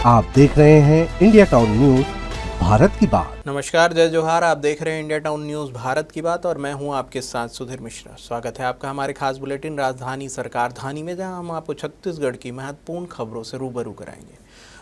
आप देख रहे हैं इंडिया टाउन न्यूज भारत की बात। नमस्कार, जय जोहार। आप देख रहे हैं इंडिया टाउन न्यूज़ भारत की बात और मैं हूं आपके साथ सुधीर मिश्रा। स्वागत है आपका हमारे खास बुलेटिन राजधानी सरकार धानी में, जहां हम आपको छत्तीसगढ़ की महत्वपूर्ण खबरों से रूबरू कराएंगे।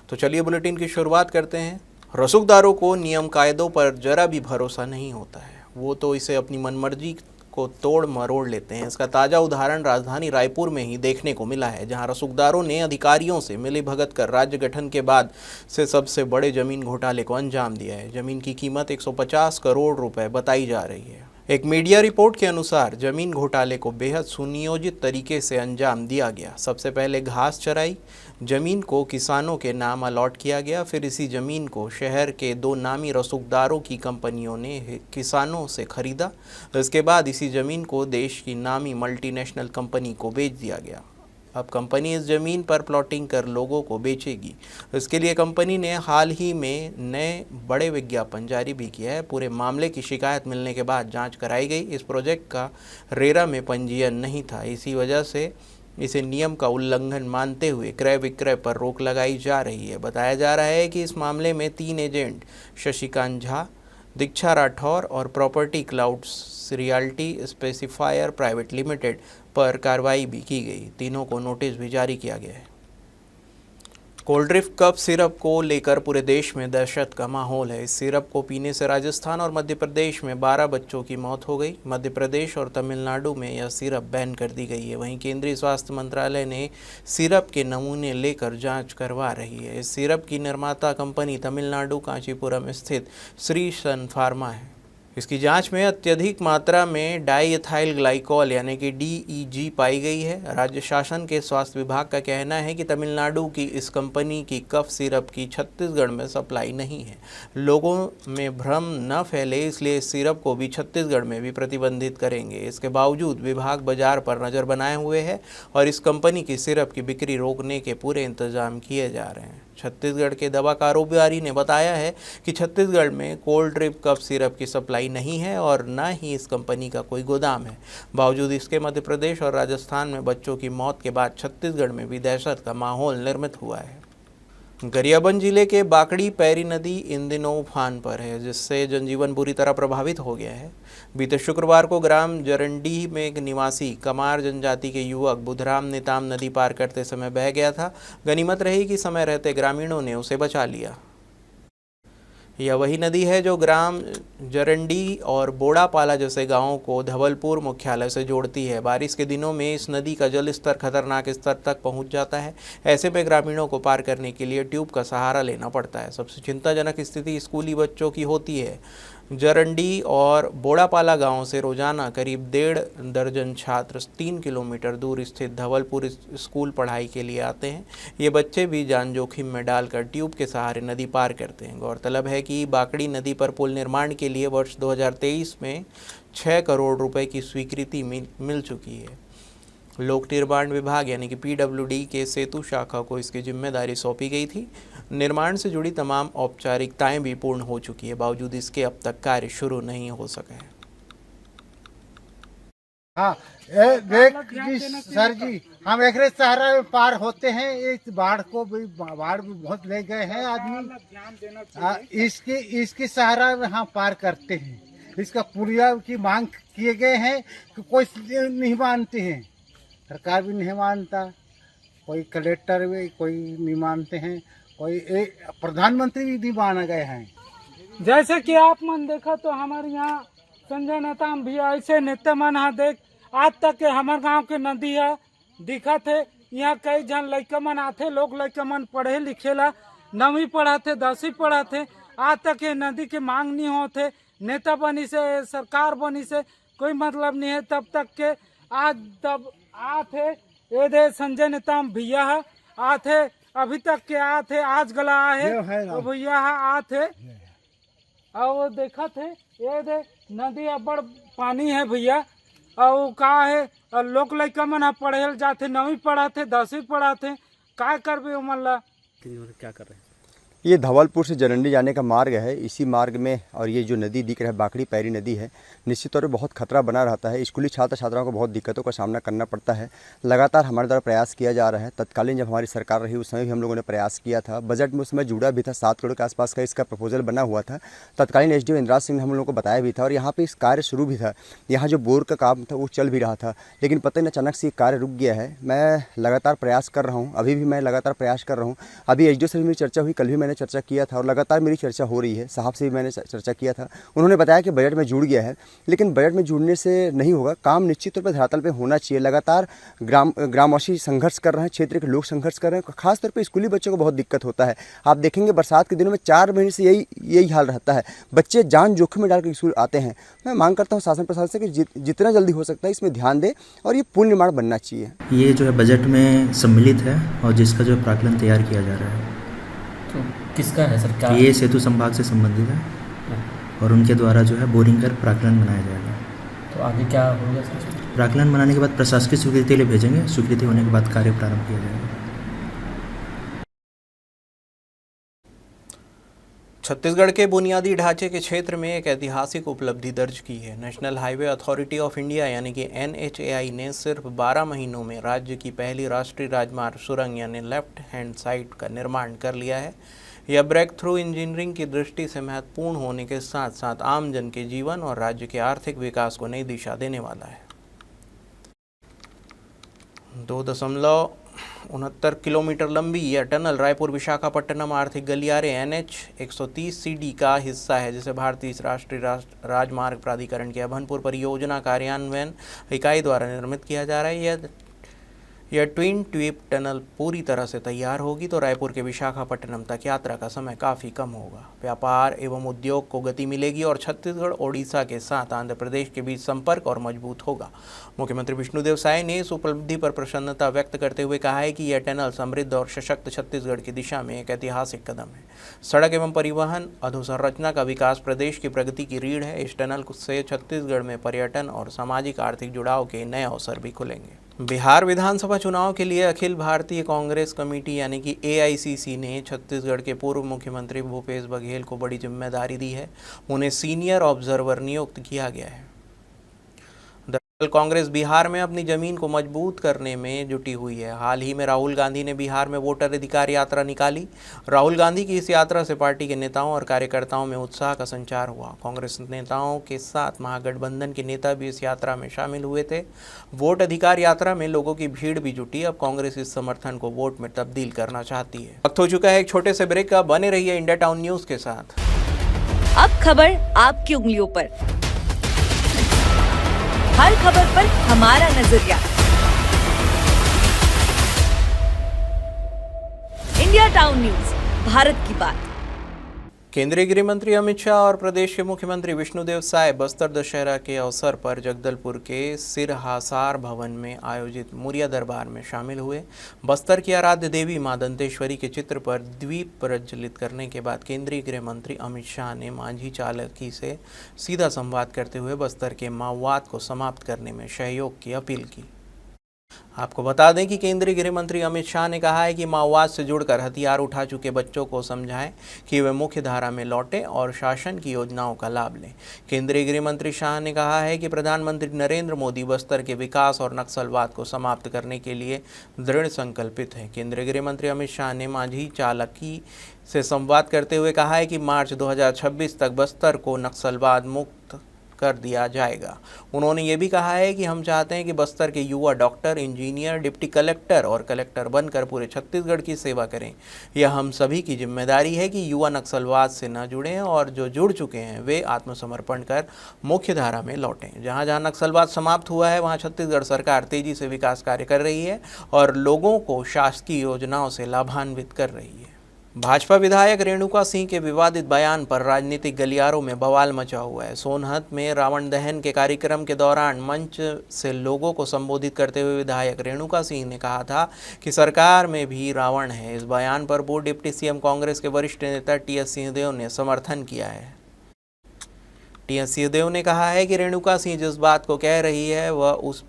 तो चलिए बुलेटिन की शुरुआत करते हैं। रसूखदारों को नियम कायदों पर जरा भी भरोसा नहीं होता है, वो तो इसे अपनी मनमर्जी को तोड़ मरोड़ लेते हैं। इसका ताज़ा उदाहरण राजधानी रायपुर में ही देखने को मिला है, जहां रसूखदारों ने अधिकारियों से मिलीभगत कर राज्य गठन के बाद से सबसे बड़े जमीन घोटाले को अंजाम दिया है। जमीन की कीमत 150 करोड़ रुपए बताई जा रही है। एक मीडिया रिपोर्ट के अनुसार जमीन घोटाले को बेहद सुनियोजित तरीके से अंजाम दिया गया। सबसे पहले घास चराई जमीन को किसानों के नाम अलॉट किया गया, फिर इसी जमीन को शहर के दो नामी रसूखदारों की कंपनियों ने किसानों से खरीदा। इसके बाद इसी जमीन को देश की नामी मल्टीनेशनल कंपनी को बेच दिया गया। अब कंपनी इस ज़मीन पर प्लॉटिंग कर लोगों को बेचेगी। इसके लिए कंपनी ने हाल ही में नए बड़े विज्ञापन जारी भी किया है। पूरे मामले की शिकायत मिलने के बाद जांच कराई गई। इस प्रोजेक्ट का रेरा में पंजीयन नहीं था, इसी वजह से इसे नियम का उल्लंघन मानते हुए क्रय विक्रय पर रोक लगाई जा रही है। बताया जा रहा है कि इस मामले में 3 एजेंट शशिकांत झा, दीक्षा राठौर और property clouds realty specifier private limited पर कार्रवाई भी की गई। तीनों को नोटिस भी जारी किया गया है। कोल्ड ड्रिंक कप सिरप को लेकर पूरे देश में दहशत का माहौल है। इस सिरप को पीने से राजस्थान और मध्य प्रदेश में 12 बच्चों की मौत हो गई। मध्य प्रदेश और तमिलनाडु में यह सिरप बैन कर दी गई है। वहीं केंद्रीय स्वास्थ्य मंत्रालय ने सिरप के नमूने लेकर जांच करवा रही है। इस सिरप की निर्माता कंपनी तमिलनाडु कांचीपुरम स्थित श्री सन फार्मा है। इसकी जांच में अत्यधिक मात्रा में डाईएथाइल ग्लाइकॉल यानी कि DEG पाई गई है। राज्य शासन के स्वास्थ्य विभाग का कहना है कि तमिलनाडु की इस कंपनी की कफ सिरप की छत्तीसगढ़ में सप्लाई नहीं है। लोगों में भ्रम न फैले इसलिए इस सिरप को भी छत्तीसगढ़ में भी प्रतिबंधित करेंगे। इसके बावजूद विभाग बाजार पर नज़र बनाए हुए है और इस कंपनी की सिरप की बिक्री रोकने के पूरे इंतजाम किए जा रहे हैं। छत्तीसगढ़ के दवा कारोबारी ने बताया है कि छत्तीसगढ़ में कोल्ड ड्रिंक कफ सिरप की सप्लाई नहीं है और न ही इस कंपनी का कोई गोदाम है। बावजूद इसके मध्य प्रदेश और राजस्थान में बच्चों की मौत के बाद छत्तीसगढ़ में भी दहशत का माहौल निर्मित हुआ है। गरियाबंद जिले के बाकड़ी पैरी नदी इन दिनों उफान पर है, जिससे जनजीवन बुरी तरह प्रभावित हो गया है। बीते शुक्रवार को ग्राम जरंडीह में एक निवासी कमार जनजाति के युवक बुधराम नेताम नदी पार करते समय बह गया था। गनीमत रही कि समय रहते ग्रामीणों ने उसे बचा लिया। यह वही नदी है जो ग्राम जरंडी और बोड़ापाला जैसे गांवों को धवलपुर मुख्यालय से जोड़ती है। बारिश के दिनों में इस नदी का जल स्तर खतरनाक स्तर तक पहुंच जाता है। ऐसे में ग्रामीणों को पार करने के लिए ट्यूब का सहारा लेना पड़ता है। सबसे चिंताजनक स्थिति स्कूली बच्चों की होती है। जरंडी और बोड़ापाला गांव से रोजाना करीब 1.5 दर्जन छात्र 3 किलोमीटर दूर स्थित धवलपुर स्कूल पढ़ाई के लिए आते हैं। ये बच्चे भी जान जोखिम में डालकर ट्यूब के सहारे नदी पार करते हैं। गौरतलब है कि बाकड़ी नदी पर पुल निर्माण के लिए वर्ष 2023 में 6 करोड़ रुपए की स्वीकृति मिल चुकी है। लोक निर्माण विभाग यानी कि PWD के सेतु शाखा को इसकी जिम्मेदारी सौंपी गई थी। निर्माण से जुड़ी तमाम औपचारिकताएं भी पूर्ण हो चुकी है, बावजूद इसके अब तक कार्य शुरू नहीं हो सका है। हाँ, देख जी सर जी, हम एक सहारा में पार होते हैं। इस बाढ़ भी बहुत ले गए हैं आदमी। इसकी सहारा में हम पार करते हैं। इसका पुलिया की मांग किए गए हैं कि कोई नहीं मानते हैं, सरकार भी नहीं मानता, कोई कलेक्टर भी कोई नहीं मानते हैं, कोई प्रधानमंत्री भी नहीं माना गए हैं। जैसे कि आप मन देखा तो हमारे यहाँ संजय नेता भी ऐसे नेता मन हा देख आज तक के हमारे गांव के नदी है दिखा थे। यहाँ कई जन लड़का मन आते, लोग लड़का मन पढ़े लिखे ला 9वीं पढ़ाते 10वीं पढ़ाते, आज तक ये नदी के मांग नहीं होते। नेता बनी से सरकार बनी से कोई मतलब नहीं है। तब तक के आज तब आते ये दे संजय नेता भैया है आते, अभी तक के आते आज गला है तो भैया आते और देखा थे ये दे नदी अबड़ पानी है भैया। और का है लोग लड़का मन पढ़े जाते 9वीं पढ़ाते 10वीं पढ़ाते, का करबे उमन ला। क्या कर रहे हैं? ये धवलपुर से जरंडी जाने का मार्ग है। इसी मार्ग में और ये जो नदी दिख रहा है बाकड़ी पैरी नदी है, निश्चित तौर पे बहुत खतरा बना रहता है। स्कूली छात्र छात्राओं को बहुत दिक्कतों का सामना करना पड़ता है। लगातार हमारे द्वारा प्रयास किया जा रहा है। तत्कालीन जब हमारी सरकार रही उस समय भी हम लोगों ने प्रयास किया था। बजट में उस समय जुड़ा भी था, 7 करोड़ के आसपास का इसका प्रपोजल बना हुआ था। तत्कालीन एसडीओ इंद्राज सिंह ने हम लोगों को बताया भी था और यहाँ पर इस कार्य शुरू भी था। यहाँ जो बोर का काम था वो चल भी रहा था, लेकिन पता नहीं अचानक से ये कार्य रुक गया है। मैं लगातार प्रयास कर रहा हूँ, अभी भी मैं लगातार प्रयास कर रहा हूँ। अभी एसडीओ से मेरी चर्चा हुई, कल भी मैंने चर्चा किया था और लगातार मेरी चर्चा हो रही है। साहब से भी मैंने चर्चा किया था, उन्होंने बताया कि बजट में जुड़ गया है, लेकिन बजट में जुड़ने से नहीं होगा। काम निश्चित तौर पर धरातल पे होना चाहिए। लगातार ग्रामवासी संघर्ष कर रहे हैं, क्षेत्र के लोग संघर्ष कर रहे हैं। खासतौर पे स्कूली बच्चों को बहुत दिक्कत होता है। आप देखेंगे बरसात के दिनों में 4 महीने से यही हाल रहता है। बच्चे जान जोखिम में डालकर स्कूल आते हैं। मैं मांग करता हूँ शासन प्रशासन से कि जितना जल्दी हो सकता है इसमें ध्यान दे और ये पुल निर्माण बनना चाहिए। ये जो है बजट में सम्मिलित है और जिसका जो प्राक्कलन तैयार किया जा रहा है, तो किसका है सर? क्या ये सेतु संभाग से संबंधित है और उनके द्वारा जो है बोरिंग कर प्राक्कलन बनाया जाएगा। तो आगे क्या होगा सर? प्राक्कलन बनाने के बाद प्रशासकीय स्वीकृति के लिए भेजेंगे। स्वीकृति होने के बाद कार्य प्रारंभ किया जाएगा। छत्तीसगढ़ के बुनियादी ढांचे के क्षेत्र में एक ऐतिहासिक उपलब्धि दर्ज की है। National highway authority of India यानी कि NHAI ने सिर्फ 12 महीनों में राज्य की पहली राष्ट्रीय राजमार्ग सुरंग यानी लेफ्ट हैंड साइड का निर्माण कर लिया है। यह ब्रेक थ्रू इंजीनियरिंग की दृष्टि से महत्वपूर्ण होने के साथ साथ आमजन के जीवन और राज्य के आर्थिक विकास को नई दिशा देने वाला है। 2.69 किलोमीटर लंबी यह टनल रायपुर विशाखापट्टनम आर्थिक गलियारे NH 130CD का हिस्सा है, जिसे भारतीय राष्ट्रीय राजमार्ग प्राधिकरण की अभनपुर परियोजना कार्यान्वयन इकाई द्वारा निर्मित किया जा रहा है। यह ट्विन ट्यूब टनल पूरी तरह से तैयार होगी तो रायपुर के विशाखापट्टनम तक यात्रा का समय काफ़ी कम होगा। व्यापार एवं उद्योग को गति मिलेगी और छत्तीसगढ़ ओडिशा के साथ आंध्र प्रदेश के बीच संपर्क और मजबूत होगा। मुख्यमंत्री विष्णुदेव साय ने इस उपलब्धि पर प्रसन्नता व्यक्त करते हुए कहा है कि यह टनल समृद्ध और सशक्त छत्तीसगढ़ की दिशा में एक ऐतिहासिक कदम है। सड़क एवं परिवहन अधोसंरचना का विकास प्रदेश की प्रगति की रीढ़ है। इस टनल से छत्तीसगढ़ में पर्यटन और सामाजिक आर्थिक जुड़ाव के नए अवसर भी खुलेंगे। बिहार विधानसभा चुनाव के लिए अखिल भारतीय कांग्रेस कमेटी यानी कि AICC ने छत्तीसगढ़ के पूर्व मुख्यमंत्री भूपेश बघेल को बड़ी जिम्मेदारी दी है। उन्हें सीनियर ऑब्जर्वर नियुक्त किया गया है। कांग्रेस बिहार में अपनी जमीन को मजबूत करने में जुटी हुई है। हाल ही में राहुल गांधी ने बिहार में वोटर अधिकार यात्रा निकाली। राहुल गांधी की इस यात्रा से पार्टी के नेताओं और कार्यकर्ताओं में उत्साह का संचार हुआ। कांग्रेस नेताओं के साथ महागठबंधन के नेता भी इस यात्रा में शामिल हुए थे। वोट अधिकार यात्रा में लोगों की भीड़ भी जुटी। अब कांग्रेस इस समर्थन को वोट में तब्दील करना चाहती है। वक्त हो चुका है एक छोटे से ब्रेक का। बने रहिए इंडिया टाउन न्यूज के साथ। अब खबर आपकी उंगलियों पर, हर खबर पर हमारा नजरिया। इंडिया टाउन न्यूज, भारत की बात। केंद्रीय गृह मंत्री अमित शाह और प्रदेश के मुख्यमंत्री विष्णुदेव साय बस्तर दशहरा के अवसर पर जगदलपुर के सिरहासार भवन में आयोजित मुरिया दरबार में शामिल हुए। बस्तर की आराध्य देवी मां दंतेश्वरी के चित्र पर दीप प्रज्वलित करने के बाद केंद्रीय गृह मंत्री अमित शाह ने मांझी चालकी से सीधा संवाद करते हुए बस्तर के माओवाद को समाप्त करने में सहयोग की अपील की। आपको बता दें कि केंद्रीय गृह मंत्री अमित शाह ने कहा है कि माओवाद से जुड़कर हथियार उठा चुके बच्चों को समझाएं कि वे मुख्य धारा में लौटें और शासन की योजनाओं का लाभ लें। केंद्रीय गृह मंत्री शाह ने कहा है कि प्रधानमंत्री नरेंद्र मोदी बस्तर के विकास और नक्सलवाद को समाप्त करने के लिए दृढ़ संकल्पित हैं। केंद्रीय गृह मंत्री अमित शाह ने मांझी चालकी से संवाद करते हुए कहा है कि मार्च 2026 तक बस्तर को नक्सलवाद मुक्त कर दिया जाएगा। उन्होंने ये भी कहा है कि हम चाहते हैं कि बस्तर के युवा डॉक्टर, इंजीनियर, डिप्टी कलेक्टर और कलेक्टर बनकर पूरे छत्तीसगढ़ की सेवा करें। यह हम सभी की जिम्मेदारी है कि युवा नक्सलवाद से न जुड़ें और जो जुड़ चुके हैं वे आत्मसमर्पण कर मुख्य धारा में लौटें। जहां जहां नक्सलवाद समाप्त हुआ है वहां छत्तीसगढ़ सरकार तेजी से विकास कार्य कर रही है और लोगों को शासकीय योजनाओं से लाभान्वित कर रही है। भाजपा विधायक रेणुका सिंह के विवादित बयान पर राजनीतिक गलियारों में बवाल मचा हुआ है। सोनहत में रावण दहन के कार्यक्रम के दौरान मंच से लोगों को संबोधित करते हुए विधायक रेणुका सिंह ने कहा था कि सरकार में भी रावण है। इस बयान पर पूर्व डिप्टी सीएम कांग्रेस के वरिष्ठ नेता TS सिंहदेव ने समर्थन किया है। TS सिंहदेव ने कहा है कि रेणुका सिंह जिस बात को कह रही है वह उस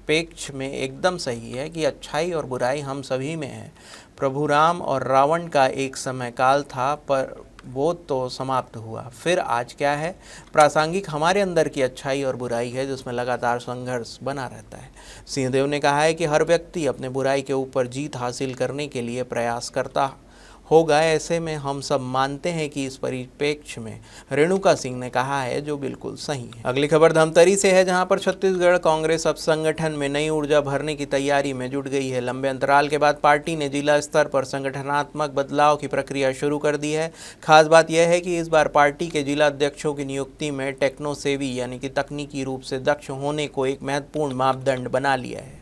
परिप्रेक्ष्य में एकदम सही है कि अच्छाई और बुराई हम सभी में है। प्रभु राम और रावण का एक समय काल था, पर वो तो समाप्त हुआ। फिर आज क्या है? प्रासंगिक हमारे अंदर की अच्छाई और बुराई है, जिसमें लगातार संघर्ष बना रहता है। सिंहदेव ने कहा है कि हर व्यक्ति अपने बुराई के ऊपर जीत हासिल करने के लिए प्रयास करता होगा। ऐसे में हम सब मानते हैं कि इस परिप्रेक्ष्य में रेणुका सिंह ने कहा है, जो बिल्कुल सही है। अगली खबर धमतरी से है, जहां पर छत्तीसगढ़ कांग्रेस अब संगठन में नई ऊर्जा भरने की तैयारी में जुट गई है। लंबे अंतराल के बाद पार्टी ने जिला स्तर पर संगठनात्मक बदलाव की प्रक्रिया शुरू कर दी है। खास बात यह है कि इस बार पार्टी के जिला अध्यक्षों की नियुक्ति में टेक्नो सेवी यानी कि तकनीकी रूप से दक्ष होने को एक महत्वपूर्ण मापदंड बना लिया है।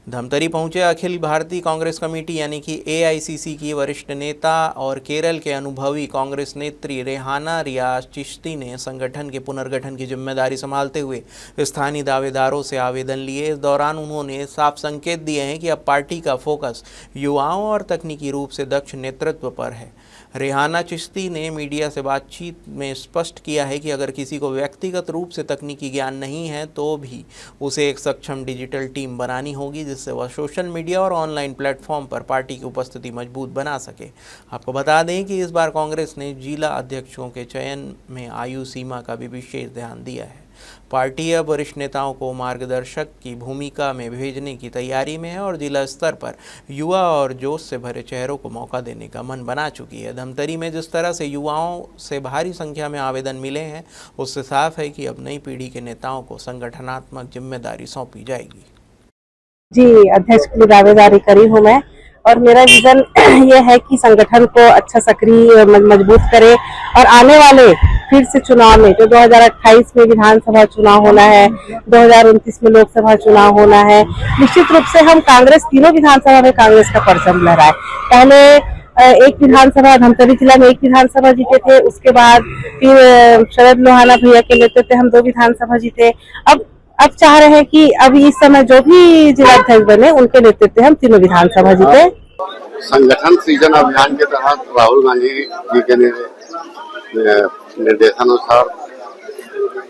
धमतरी पहुंचे अखिल भारतीय कांग्रेस कमेटी यानी कि AICC की वरिष्ठ नेता और केरल के अनुभवी कांग्रेस नेत्री रेहाना रियाज चिश्ती ने संगठन के पुनर्गठन की जिम्मेदारी संभालते हुए स्थानीय दावेदारों से आवेदन लिए। इस दौरान उन्होंने साफ संकेत दिए हैं कि अब पार्टी का फोकस युवाओं और तकनीकी रूप से दक्ष नेतृत्व पर है। रेहाना चिश्ती ने मीडिया से बातचीत में स्पष्ट किया है कि अगर किसी को व्यक्तिगत रूप से तकनीकी ज्ञान नहीं है तो भी उसे एक सक्षम डिजिटल टीम बनानी होगी, जिससे वह सोशल मीडिया और ऑनलाइन प्लेटफॉर्म पर पार्टी की उपस्थिति मजबूत बना सके। आपको बता दें कि इस बार कांग्रेस ने जिला अध्यक्षों के चयन में आयु सीमा का भी विशेष ध्यान दिया है। पार्टी अब वरिष्ठ नेताओं को मार्गदर्शक की भूमिका में भेजने की तैयारी में है और जिला स्तर पर युवा और जोश से भरे चेहरों को मौका देने का मन बना चुकी है। धमतरी में जिस तरह से युवाओं से भारी संख्या में आवेदन मिले हैं, उससे साफ है कि अब नई पीढ़ी के नेताओं को संगठनात्मक जिम्मेदारी सौंपी जाएगी। जी, अध्यक्ष की दावेदारी करी हूँ मैं, और मेरा विजन ये है कि संगठन को अच्छा सक्रिय मजबूत करे और आने वाले फिर से चुनाव में, जो 2028 में विधानसभा चुनाव होना है, 2029 में लोकसभा चुनाव होना है, निश्चित रूप से हम कांग्रेस तीनों विधानसभा में कांग्रेस का परचम लहराए। पहले एक विधानसभा धमतरी जिला में एक विधानसभा जीते थे, उसके बाद फिर शरद लोहाना भैया के नेतृत्व हम 2 विधानसभा जीते। अब चाह रहे हैं कि अभी इस समय जो भी जिला अध्यक्ष बने उनके नेतृत्व हम तीनों विधानसभा जीते। संगठन सृजन अभियान के तहत राहुल गांधी जी के निर्देशानुसार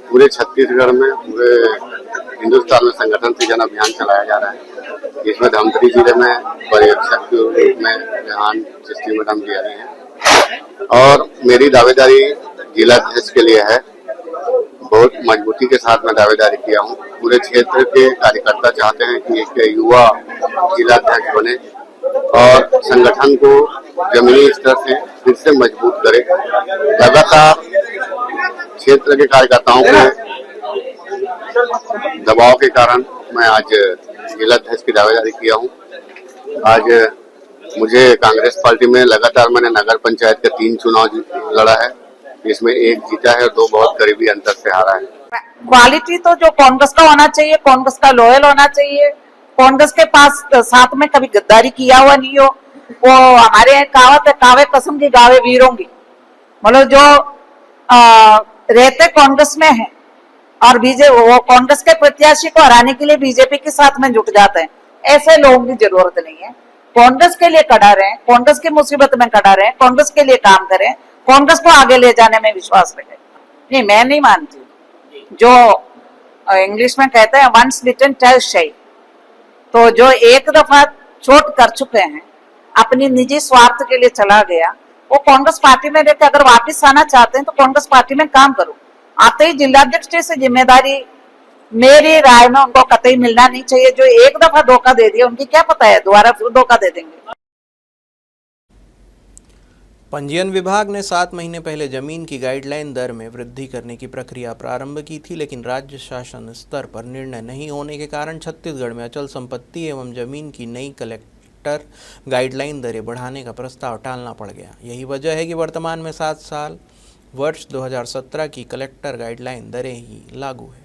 पूरे छत्तीसगढ़ में, पूरे हिंदुस्तान में संगठन सृजन अभियान चलाया जा रहा है। इसमें धमतरी जिले में पर्यवेक्षक के रूप में रेहाना चिश्ती मैडम जी आ रही हैं और मेरी दावेदारी जिला अध्यक्ष के लिए है। बहुत मजबूती के साथ मैं दावेदारी किया हूँ। पूरे क्षेत्र के कार्यकर्ता चाहते हैं कि एक युवा जिला अध्यक्ष बने और संगठन को जमीनी स्तर से फिर से मजबूत करे। लगातार क्षेत्र के कार्यकर्ताओं के दबाव के कारण मैं आज जिला अध्यक्ष की दावेदारी किया हूँ। आज मुझे कांग्रेस पार्टी में लगातार मैंने नगर पंचायत के 3 चुनाव लड़ा है, इसमें 1 जीता है और 2 बहुत करीबी अंतर से हारा है। क्वालिटी तो जो कांग्रेस का होना चाहिए, कांग्रेस का लॉयल होना चाहिए। कांग्रेस के पास साथ में कभी गद्दारी किया हुआ नहीं हो। वो हमारे कहावत है, कावे कसम की गावे वीरों की। मतलब जो रहते कांग्रेस में है और वो कांग्रेस के प्रत्याशी को हराने के लिए बीजेपी के साथ में जुट जाते हैं, ऐसे लोगों की जरूरत नहीं है। कांग्रेस के लिए खड़ा रहे, कांग्रेस की मुसीबत में खड़ा रहे, कांग्रेस के लिए काम करें, कांग्रेस को आगे ले जाने में विश्वास रखें। नहीं, मैं नहीं मानती जो इंग्लिश में कहते हैं वंस बिटन ट्वाइस शाई। तो जो एक दफा चोट कर चुके हैं, अपनी निजी स्वार्थ के लिए चला गया, वो कांग्रेस पार्टी में रहकर अगर वापस आना चाहते हैं तो कांग्रेस पार्टी में काम करो। आते ही जिलाध्यक्ष से जिम्मेदारी मेरी राय में उनको कतई मिलना नहीं चाहिए। जो एक दफा धोखा दे दिया, उनकी क्या पता है दोबारा फिर धोखा दे देंगे। पंजीयन विभाग ने 7 महीने पहले जमीन की गाइडलाइन दर में वृद्धि करने की प्रक्रिया प्रारंभ की थी, लेकिन राज्य शासन स्तर पर निर्णय नहीं होने के कारण छत्तीसगढ़ में अचल संपत्ति एवं जमीन की नई कलेक्टर गाइडलाइन दरें बढ़ाने का प्रस्ताव टालना पड़ गया। यही वजह है कि वर्तमान में 7 साल वर्ष 2017 की कलेक्टर गाइडलाइन दरें ही लागू है।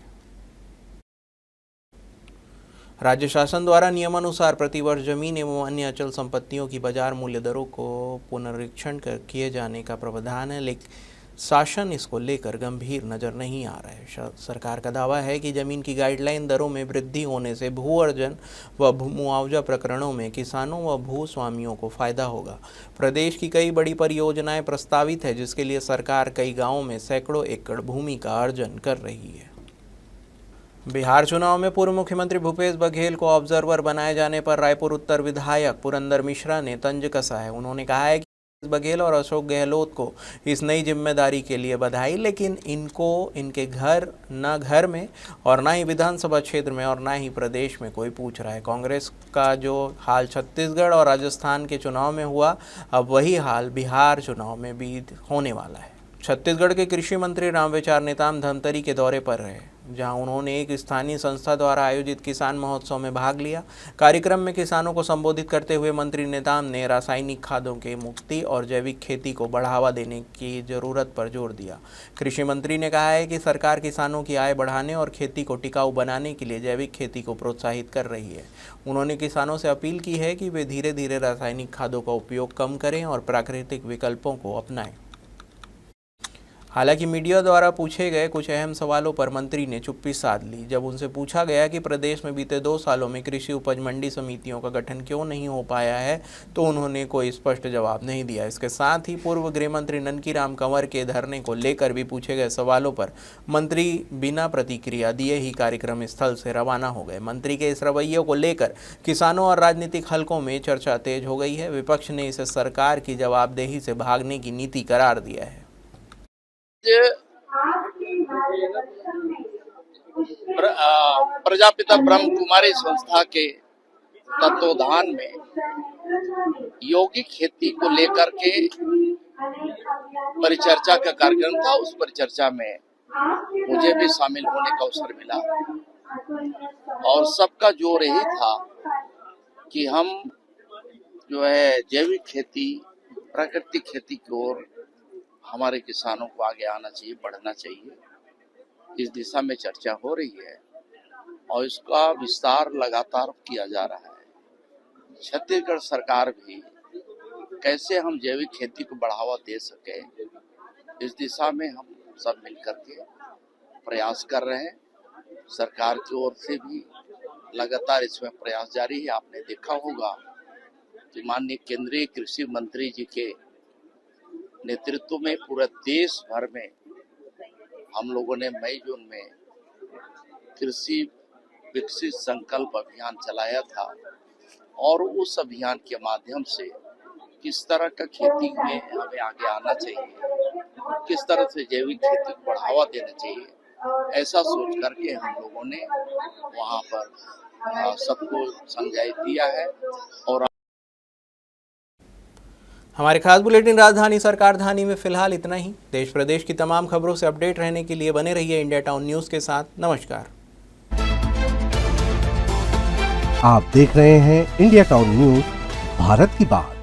राज्य शासन द्वारा नियमानुसार प्रतिवर्ष जमीन एवं अन्य अचल संपत्तियों की बाजार मूल्य दरों को पुनरीक्षण किए जाने का प्रावधान है, लेकिन शासन इसको लेकर गंभीर नज़र नहीं आ रहा है। सरकार का दावा है कि जमीन की गाइडलाइन दरों में वृद्धि होने से भू अर्जन व मुआवजा प्रकरणों में किसानों व भूस्वामियों को फायदा होगा। प्रदेश की कई बड़ी परियोजनाएं प्रस्तावित है, जिसके लिए सरकार कई गाँवों में सैकड़ों एकड़ भूमि का अर्जन कर रही है। बिहार चुनाव में पूर्व मुख्यमंत्री भूपेश बघेल को ऑब्जर्वर बनाए जाने पर रायपुर उत्तर विधायक पुरंदर मिश्रा ने तंज कसा है। उन्होंने कहा है कि बघेल और अशोक गहलोत को इस नई जिम्मेदारी के लिए बधाई, लेकिन इनको इनके घर में और ना ही विधानसभा क्षेत्र में और ना ही प्रदेश में कोई पूछ रहा है। कांग्रेस का जो हाल छत्तीसगढ़ और राजस्थान के चुनाव में हुआ, अब वही हाल बिहार चुनाव में भी होने वाला है। छत्तीसगढ़ के कृषि मंत्री रामविचार नेताम धमतरी के दौरे पर रहे, जहां उन्होंने एक स्थानीय संस्था द्वारा आयोजित किसान महोत्सव में भाग लिया। कार्यक्रम में किसानों को संबोधित करते हुए मंत्री नेताम ने रासायनिक खादों के मुक्ति और जैविक खेती को बढ़ावा देने की जरूरत पर जोर दिया। कृषि मंत्री ने कहा है कि सरकार किसानों की आय बढ़ाने और खेती को टिकाऊ बनाने के लिए जैविक खेती को प्रोत्साहित कर रही है। उन्होंने किसानों से अपील की है कि वे धीरे धीरे रासायनिक खादों का उपयोग कम करें और प्राकृतिक विकल्पों को अपनाएं। हालांकि मीडिया द्वारा पूछे गए कुछ अहम सवालों पर मंत्री ने चुप्पी साध ली। जब उनसे पूछा गया कि प्रदेश में बीते 2 सालों में कृषि उपज मंडी समितियों का गठन क्यों नहीं हो पाया है, तो उन्होंने कोई स्पष्ट जवाब नहीं दिया। इसके साथ ही पूर्व गृह मंत्री ननकीराम कंवर के धरने को लेकर भी पूछे गए सवालों पर मंत्री बिना प्रतिक्रिया दिए ही कार्यक्रम स्थल से रवाना हो गए। मंत्री के इस रवैये को लेकर किसानों और राजनीतिक हलकों में चर्चा तेज हो गई है। विपक्ष ने इसे सरकार की जवाबदेही से भागने की नीति करार दिया है। प्रजापिता ब्रह्म कुमारी संस्था के तत्वाधान में यौगिक खेती को लेकर के परिचर्चा का कार्यक्रम था। उस परिचर्चा में मुझे भी शामिल होने का अवसर मिला और सबका जोर यही था कि हम जो है जैविक खेती, प्राकृतिक खेती की ओर हमारे किसानों को आगे आना चाहिए, बढ़ना चाहिए। इस दिशा में चर्चा हो रही है और इसका विस्तार लगातार किया जा रहा है। छत्तीसगढ़ सरकार भी कैसे हम जैविक खेती को बढ़ावा दे सके, इस दिशा में हम सब मिलकर के प्रयास कर रहे हैं। सरकार की ओर से भी लगातार इसमें प्रयास जारी है। आपने देखा होगा कि माननीय केंद्रीय कृषि मंत्री जी के नेतृत्व में पूरे देश भर में हम लोगों ने मई जून में कृषि विकसित संकल्प अभियान चलाया था और उस अभियान के माध्यम से किस तरह का खेती में हमें आगे आना चाहिए, किस तरह से जैविक खेती को बढ़ावा देना चाहिए, ऐसा सोच करके हम लोगों ने वहां पर सबको समझाई दिया है। और हमारे खास बुलेटिन राजधानी सरकारधानी में फिलहाल इतना ही। देश प्रदेश की तमाम खबरों से अपडेट रहने के लिए बने रहिए इंडिया टाउन न्यूज़ के साथ। नमस्कार। आप देख रहे हैं इंडिया टाउन न्यूज़, भारत की बात।